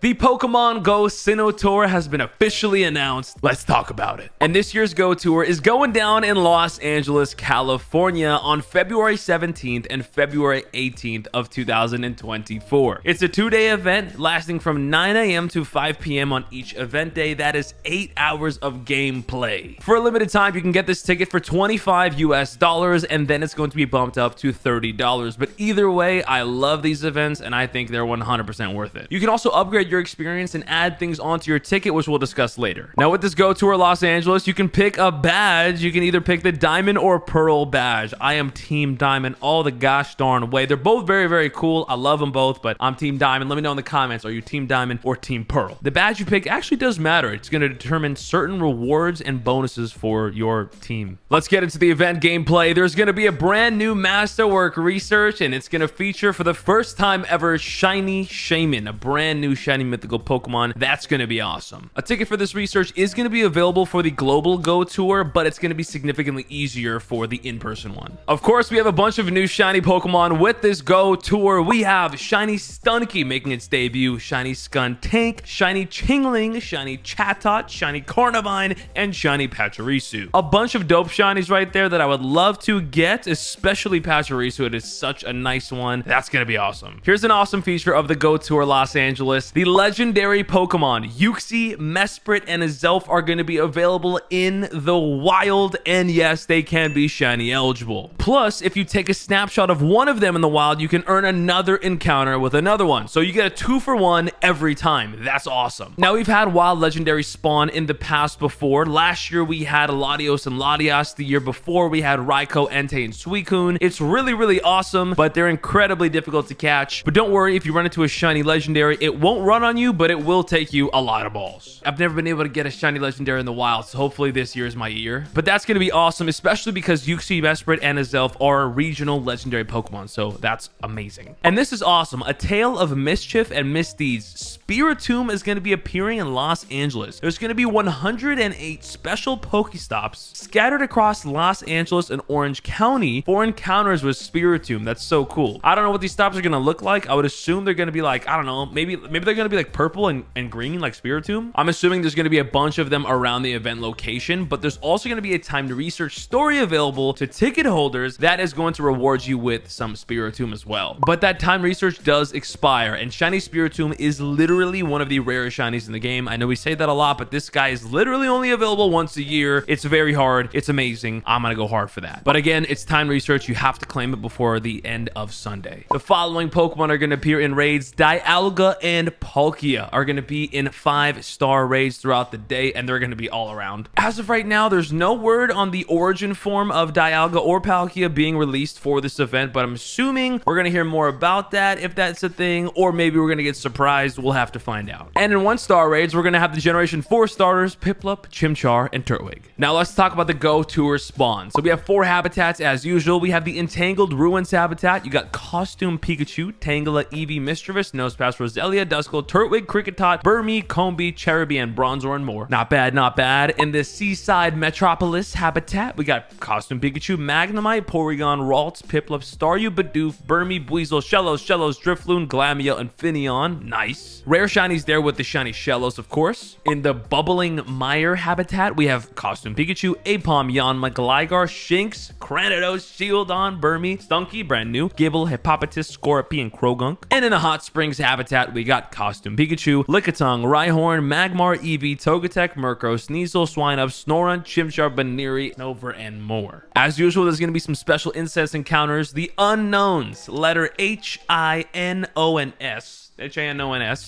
The Pokemon Go Sinnoh Tour has been officially announced. Let's talk about it. And this year's Go Tour is going down in Los Angeles, California on February 17th and February 18th of 2024. It's a 2-day event lasting from 9 a.m. to 5 p.m. on each event day. That is 8 hours of gameplay. For a limited time, you can get this ticket for $25 US, and then it's going to be bumped up to $30. But either way, I love these events and I think they're 100% worth it. You can also upgrade your experience and add things onto your ticket, which we'll discuss later. Now with this Go Tour Los Angeles, you can pick a badge. You can either pick the Diamond or Pearl badge. I am Team Diamond all the gosh darn way. They're both very, very cool. I love them both, but I'm Team Diamond. Let me know in the comments, are you Team Diamond or Team Pearl? The badge you pick actually does matter. It's going to determine certain rewards and bonuses for your team. Let's get into the event gameplay. There's going to be a brand new Masterwork research, and it's going to feature for the first time ever Shiny Shaman, a brand new shiny mythical Pokemon. That's going to be awesome. A ticket for this research is going to be available for the global Go Tour, but it's going to be significantly easier for the in-person one. Of course, we have a bunch of new shiny Pokemon with this Go Tour. We have Shiny Stunky making its debut, Shiny Skuntank, Shiny Chingling, Shiny Chatot, Shiny Carnivine, and Shiny Pachirisu. A bunch of dope shinies right there that I would love to get, especially Pachirisu. It is such a nice one. That's going to be awesome. Here's an awesome feature of the Go Tour Los Angeles. The legendary Pokemon Uxie, Mesprit, and Azelf are going to be available in the wild, and yes, they can be shiny eligible. Plus, if you take a snapshot of one of them in the wild, you can earn another encounter with another one. So you get a 2-for-1 every time. That's awesome. Now, we've had wild legendary spawn in the past before. Last year, we had Latios and Latias. The year before, we had Raikou, Entei, and Suicune. It's really, really awesome, but they're incredibly difficult to catch. But don't worry, if you run into a shiny legendary, it won't run on you, but it will take you a lot of balls. I've never been able to get a shiny legendary in the wild, so hopefully this year is my year. But that's going to be awesome, especially because Uxie, Mesprit, and Azelf are regional legendary Pokemon, so that's amazing. And this is awesome. A tale of mischief and misdeeds. Spiritomb is going to be appearing in Los Angeles. There's going to be 108 special Pokestops scattered across Los Angeles and Orange County for encounters with Spiritomb. That's so cool. I don't know what these stops are going to look like. I would assume they're going to be like, I don't know, maybe they're going to be like purple and green like Spiritomb. I'm assuming there's going to be a bunch of them around the event location, but there's also going to be a time to research story available to ticket holders that is going to reward you with some Spiritomb as well. But that time research does expire, and shiny Spiritomb is literally one of the rarest shinies in the game. I know we say that a lot, but this guy is literally only available once a year. It's very hard. It's amazing. I'm going to go hard for that. But again, it's time research. You have to claim it before the end of Sunday. The following Pokemon are going to appear in raids. Dialga and Palkia are going to be in 5-star raids throughout the day, and they're going to be all around. As of right now, there's no word on the origin form of Dialga or Palkia being released for this event, but I'm assuming we're going to hear more about that if that's a thing, or maybe we're going to get surprised. We'll have to find out. And in 1-star raids, we're going to have the Generation 4 starters, Piplup, Chimchar, and Turtwig. Now let's talk about the Go Tour spawn. So we have 4 habitats as usual. We have the Entangled Ruins habitat. You got Costume Pikachu, Tangela, Eevee, Mischievous, Nosepass, Roselia, Duskull, Turtwig, Kricketot, Burmy, Combee, Cherubi, and Bronzor, and more. Not bad, not bad. In the Seaside Metropolis habitat, we got Costume Pikachu, Magnemite, Porygon, Ralts, Piplup, Staryu, Bidoof, Burmy, Buizel, Shellos, Drifloon, Glameow, and Finneon. Nice. Rare shinies there with the shiny Shellos, of course. In the Bubbling Mire habitat, we have Costume Pikachu, Aipom, Yanma, Gligar, Shinx, Cranidos, Shieldon, Burmy, Stunky, brand new, Gibble, Hippopotas, Scorpy, and Krogunk. And in the Hot Springs habitat, we got Costume Pikachu, Lickitung, Rhyhorn, Magmar, Eevee, Togetic, Murkrow, Sneasel, Swinub, Snorunt, Chimchar, Baneri, Snover, and more. As usual, there's going to be some special incense encounters. The Unknowns, letter H-I-N-O-N-S,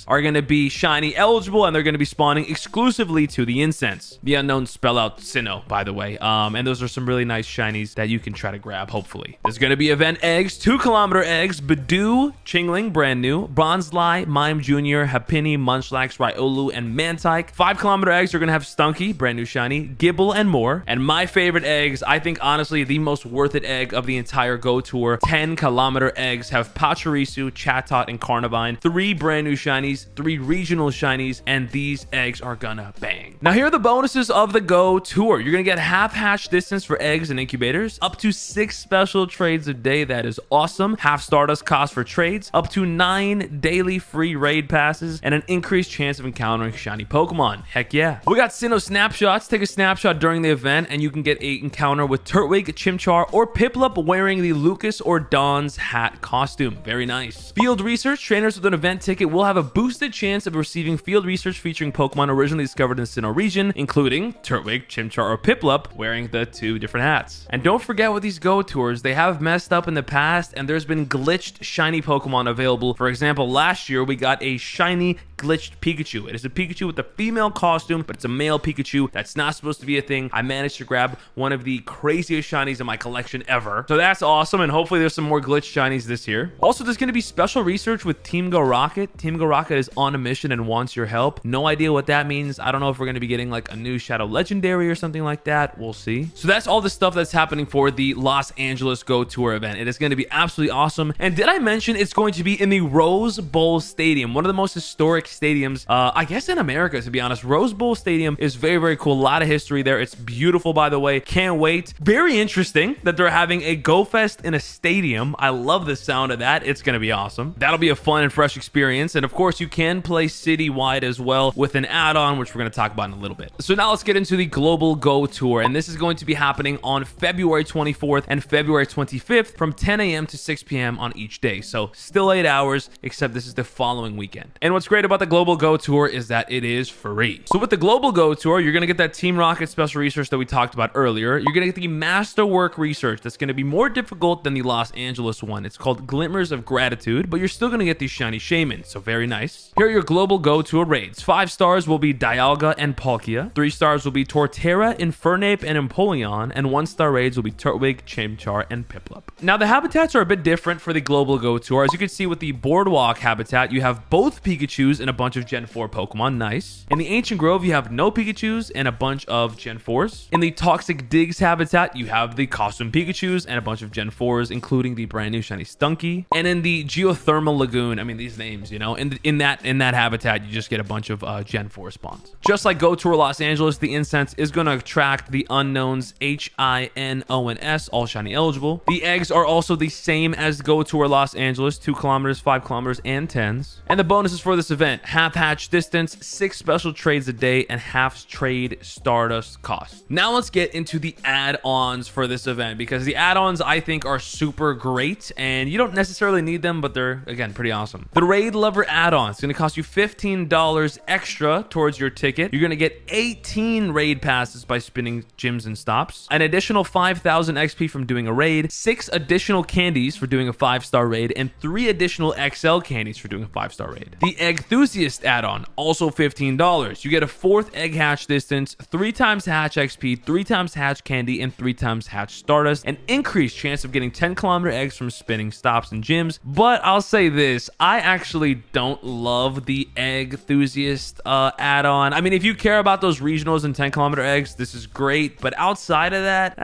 are going to be shiny eligible, and they're going to be spawning exclusively to the incense. The Unknowns spell out Sinnoh, by the way. And those are some really nice shinies that you can try to grab, hopefully. There's going to be event eggs, 2-kilometer eggs, Badoo, Chingling, brand new, Bronzely, Mime Jr., Happiny, Munchlax, Riolu, and Mantike. 5-kilometer eggs are going to have Stunky, brand new shiny, Gibble, and more. And my favorite eggs, I think honestly the most worth it egg of the entire Go Tour, 10-kilometer eggs have Pachirisu, Chatot, and Carnivine. 3 brand new shinies, 3 regional shinies, and these eggs are gonna bang. Now here are the bonuses of the Go Tour. You're going to get half hatch distance for eggs and incubators, up to 6 special trades a day. That is awesome. Half Stardust cost for trades, up to 9 daily free raid passes, and an increased chance of encountering shiny Pokemon. Heck yeah. We got Sinnoh snapshots. Take a snapshot during the event and you can get a encounter with Turtwig, Chimchar, or Piplup wearing the Lucas or Don's hat costume. Very nice. Field research. Trainers with an event ticket will have a boosted chance of receiving field research featuring Pokemon originally discovered in the Sinnoh region, including Turtwig, Chimchar, or Piplup wearing the 2 different hats. And don't forget with these Go Tours, they have messed up in the past and there's been glitched shiny Pokemon available. For example, last year we got a shiny glitched Pikachu. It is a Pikachu with a female costume, but it's a male Pikachu. That's not supposed to be a thing. I managed to grab one of the craziest shinies in my collection ever. So that's awesome, and hopefully there's some more glitched shinies this year. Also, there's going to be special research with Team Go Rocket. Team Go Rocket is on a mission and wants your help. No idea what that means. I don't know if we're going to be getting like a new Shadow Legendary or something like that. We'll see. So that's all the stuff that's happening for the Los Angeles Go Tour event. It is going to be absolutely awesome. And did I mention it's going to be in the Rose Bowl Stadium, one of the most historic stadiums, I guess in America, to be honest. Rose Bowl Stadium is very, very cool. A lot of history there. It's beautiful, by the way. Can't wait. Very interesting that they're having a Go Fest in a stadium. I love the sound of that. It's going to be awesome. That'll be a fun and fresh experience. And of course, you can play citywide as well with an add-on, which we're going to talk about in a little bit. So now let's get into the Global Go Tour. And this is going to be happening on February 24th and February 25th from 10 a.m. to 6 p.m. on each day. So still 8 hours, except this is the following weekend. And what's great about the Global Go Tour is that it is free. So with the Global Go Tour, you're going to get that Team Rocket special research that we talked about earlier. You're going to get the Masterwork research that's going to be more difficult than the Los Angeles one. It's called Glimmers of Gratitude, but you're still going to get these shiny Shaman. So very nice. Here are your Global Go Tour raids. 5 stars will be Dialga and Palkia. 3 stars will be Torterra, Infernape, and Empoleon. And 1-star raids will be Turtwig, Chimchar, and Piplup. Now the habitats are a bit different for the Global Go Tour. As you can see with the Boardwalk habitat, you have both Pikachus and a bunch of Gen 4 Pokemon. Nice. In the Ancient Grove, you have no Pikachus and a bunch of Gen 4s. In the Toxic Digs habitat, you have the Costume Pikachus and a bunch of Gen 4s, including the brand new shiny Stunky. And in the Geothermal Lagoon, I mean, these names, you know, in that habitat, you just get a bunch of Gen 4 spawns. Just like Go Tour Los Angeles, the incense is going to attract the unknowns HINONS, all shiny eligible. The eggs are also the same as Go Tour Los Angeles, 2 kilometers, 5 kilometers, and 10s. And the bonuses for this event: half hatch distance, 6 special trades a day, and half trade Stardust cost. Now let's get into the add-ons for this event, because the add-ons I think are super great and you don't necessarily need them, but they're again pretty awesome. The Raid Lover add-on is going to cost you $15 extra towards your ticket. You're going to get 18 raid passes by spinning gyms and stops, an additional 5,000 XP from doing a raid, 6 additional candies for doing a 5-star raid, and 3 additional XL candies for doing a 5-star raid. The Eggthusiast add-on, also $15. You get a 4th egg hatch distance, 3 times hatch XP, 3 times hatch candy, and 3 times hatch Stardust, an increased chance of getting 10-kilometer eggs from spinning stops and gyms. But I'll say this, I actually don't love the Eggthusiast add-on. I mean, if you care about those regionals and 10-kilometer eggs, this is great, but outside of that,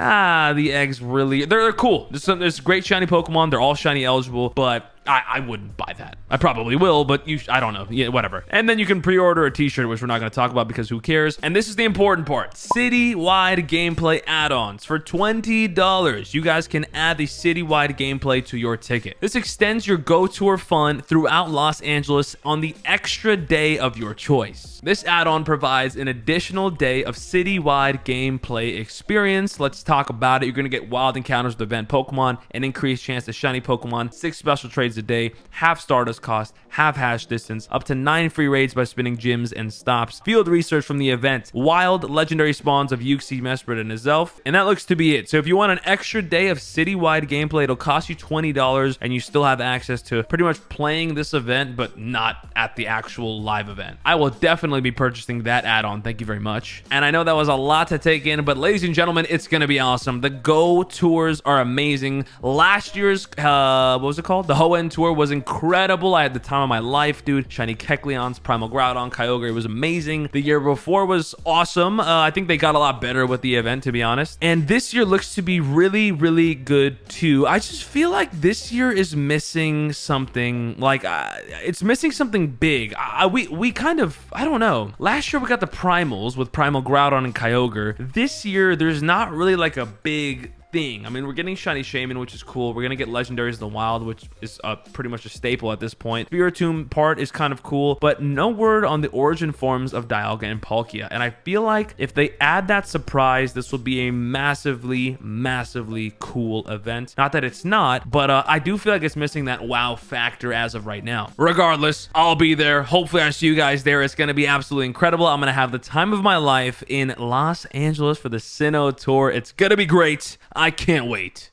the eggs really, they're cool. There's great shiny Pokemon, they're all shiny eligible, but I wouldn't buy that. I probably will, but I don't know. Yeah, whatever. And then you can pre-order a t-shirt, which we're not going to talk about because who cares? And this is the important part. Citywide gameplay add-ons. For $20, you guys can add the citywide gameplay to your ticket. This extends your Go Tour fun throughout Los Angeles on the extra day of your choice. This add-on provides an additional day of citywide gameplay experience. Let's talk about it. You're going to get wild encounters with event Pokemon, an increased chance to shiny Pokemon, 6 special trades a day, half Stardust cost, half hash distance, up to 9 free raids by spinning gyms and stops, field research from the event, wild legendary spawns of Uxie, Mesprit, and Azelf, and that looks to be it. So if you want an extra day of citywide gameplay, it'll cost you $20, and you still have access to pretty much playing this event, but not at the actual live event. I will definitely be purchasing that add-on. Thank you very much. And I know that was a lot to take in, but ladies and gentlemen, it's going to be awesome. The Go Tours are amazing. Last year's, what was it called? The Hoenn Island tour was incredible. I had the time of my life, dude. Shiny Kecleons, Primal Groudon, Kyogre, it was amazing. The year before was awesome. I think they got a lot better with the event, to be honest. And this year looks to be really, really good too. I just feel like this year is missing something. Like, it's missing something big. We kind of, I don't know. Last year we got the Primals with Primal Groudon and Kyogre. This year, there's not really like a big thing. I mean, we're getting Shiny Shaman, which is cool. We're gonna get Legendaries in the wild, which is pretty much a staple at this point. Spiritomb part is kind of cool, but no word on the origin forms of Dialga and Palkia. And I feel like if they add that surprise, this will be a massively, massively cool event. Not that it's not, but I do feel like it's missing that wow factor as of right now. Regardless, I'll be there. Hopefully I see you guys there. It's gonna be absolutely incredible. I'm gonna have the time of my life in Los Angeles for the Sinnoh tour. It's gonna be great. I can't wait.